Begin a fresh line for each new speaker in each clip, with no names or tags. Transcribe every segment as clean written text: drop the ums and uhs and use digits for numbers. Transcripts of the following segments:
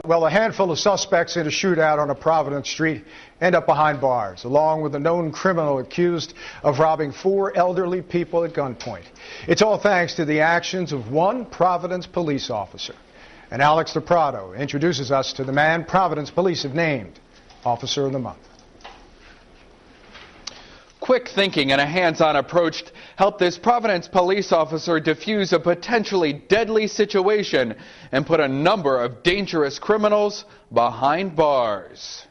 Well, a handful of suspects in a shootout on a Providence street end up behind bars, along with a known criminal accused of robbing 4 elderly people at gunpoint. It's all thanks to the actions of one Providence police officer. And Alex DePrado introduces us to the man Providence Police have named Officer of the Month.
Quick thinking and a hands-on approach helped this Providence police officer defuse a potentially deadly situation and put a number of dangerous criminals behind bars.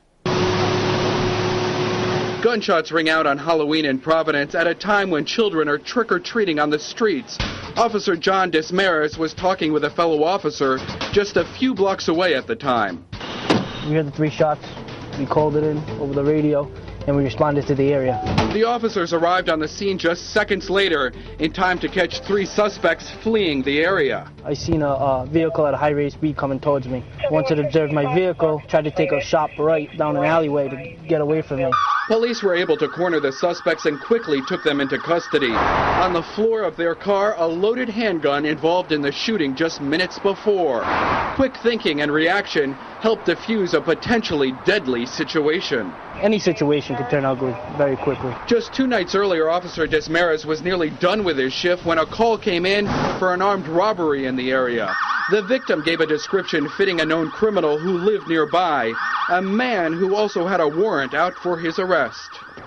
Gunshots ring out on Halloween in Providence at a time when children are trick-or-treating on the streets. Officer Jon Desmarias was talking with a fellow officer just a few blocks away at the time.
We heard the 3 shots. We called it in over the radio, and we responded to the area.
The officers arrived on the scene just seconds later in time to catch 3 suspects fleeing the area.
I seen a vehicle at a high rate of speed coming towards me. Once it observed my vehicle, tried to take a sharp right down an alleyway to get away from me.
Police were able to corner the suspects and quickly took them into custody. On the floor of their car, a loaded handgun involved in the shooting just minutes before. Quick thinking and reaction helped defuse a potentially deadly situation.
Any situation could turn ugly very quickly.
Just 2 nights earlier, Officer Desmarias was nearly done with his shift when a call came in for an armed robbery in the area. The victim gave a description fitting a known criminal who lived nearby, a man who also had a warrant out for his arrest.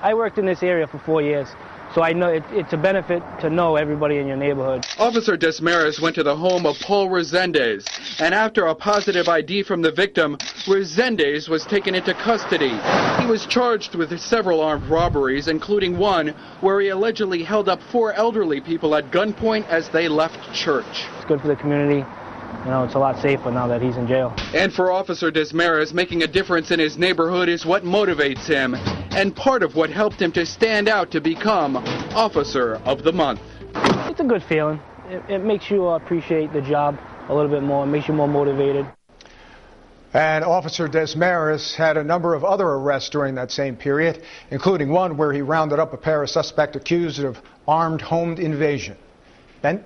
I worked in this area for 4 years, so I know it's a benefit to know everybody in your neighborhood.
Officer Desmarias went to the home of Paul Resendez, and after a positive ID from the victim, Resendez was taken into custody. He was charged with several armed robberies, including one where he allegedly held up 4 elderly people at gunpoint as they left church.
It's good for the community. You know, it's a lot safer now that he's in jail.
And for Officer Desmarias, making a difference in his neighborhood is what motivates him, and part of what helped him to stand out to become Officer of the Month.
It's a good feeling. It makes you appreciate the job a little bit more. It makes you more motivated.
And Officer Desmarias had a number of other arrests during that same period, including one where he rounded up a pair of suspects accused of armed home invasion. Ben?